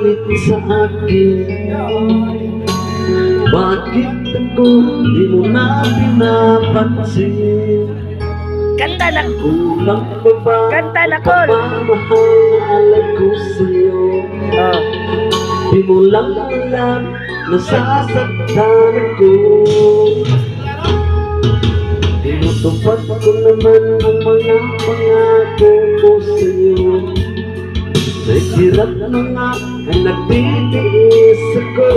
galit sa akin? Bakit ako di mo na pinapansin? Kanta na. Kulang pa ba Kanta na, ang Col. pagmamahal na alam ko sa'yo? Oh. Di mo lang alam, nasasaktan ako. Tinutupad ko naman ang mga pangako ko sa'yo. Naghirap na nga ay nagtitiis ako.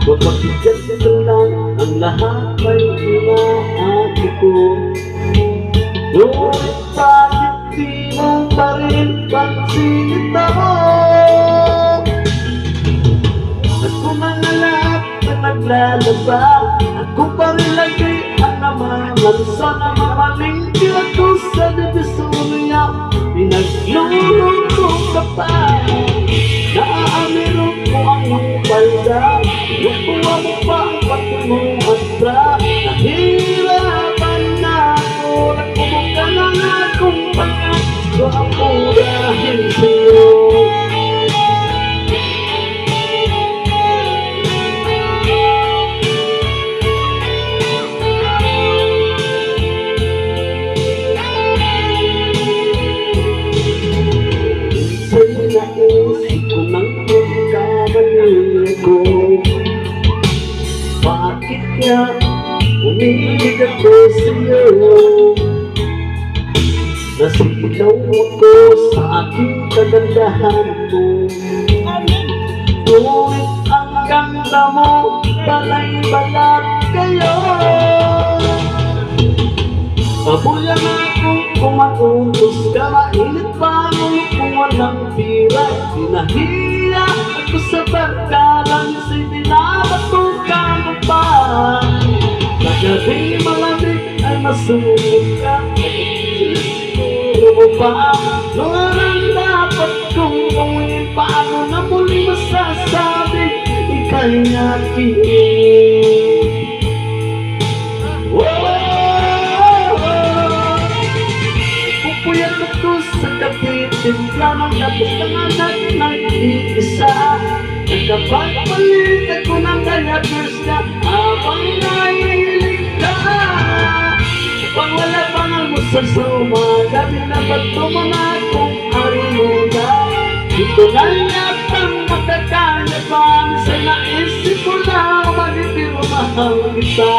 Mapagigat ka lang, ang lahat ay inaako ko. Ngunit bakit di mo pa rin pansin ito? At kung mga lahat na naglalaba, ako pa rin lagi ang namamansa na mamalingki ako sa divisoria. Pinagluluto ka pa, naaamiro ko ang iyong palda. Nakuha mo pa ang patulong astra. Nahirapan na ako, nagpumuka na nga kung bakit ko ako dahil sa'yo. Naisip ko nang magkamali ko. Bakit kaya umilig ako sa'yo? Nasilaw ako sa aking kagandahan mo. Ngunit ang ganda mo, balay-balat kayo. Pabuyan akong kumakutos ka, mainit pa mo kung walang pira. Pinahiya ako sa pagkalang, sinabatukan mo pa. Sa gabi malamig ay masunog ka, siguro mo pa. Noon dapat kong gawin, paano na muli masasabi ika'y akin? Pupuyat ako sa kapitimpla ng tapos ng anak ng iisa. Nagkapagpalit ako ng galapers na habang nahihilig ka. Upang wala pangal mo sa sumagabi na ba't tumana kung arimuda. Ito na yatang magkakalabang sa naisip ko na magiging mahal kita.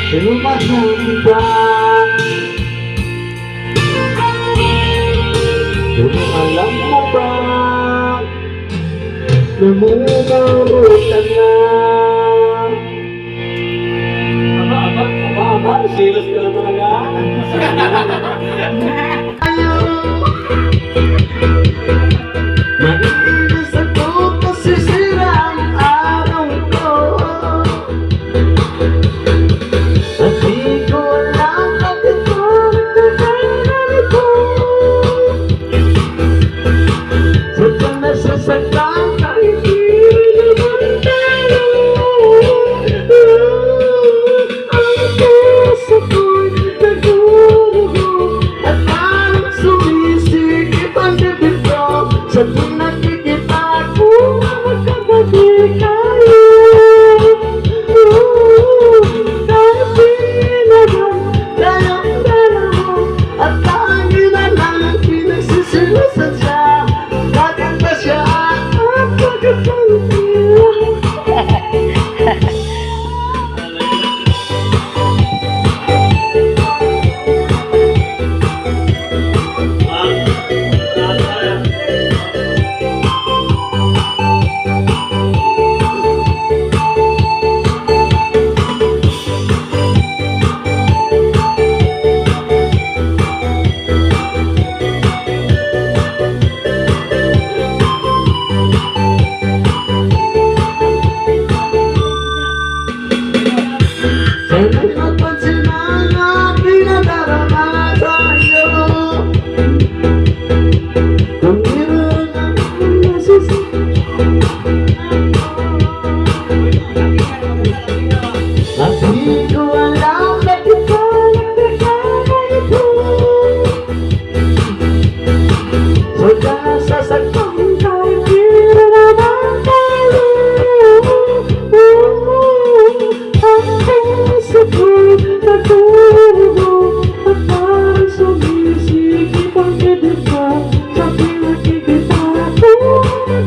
Pero mahal kita. Pero alam mo ba, namumaro ka na. Aba, serious ka na talaga. Mainis ako kasi sira ang araw ko. At di ko alam bakit ko nagkakaroon ko. Sa panasasaktan kahit di naman tayo. Ang puso ko'y nagdurugo at parang sumisikip ang bibig ko. Sa tuwing nakikita ko, magkakabalik tayo.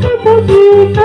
sa pag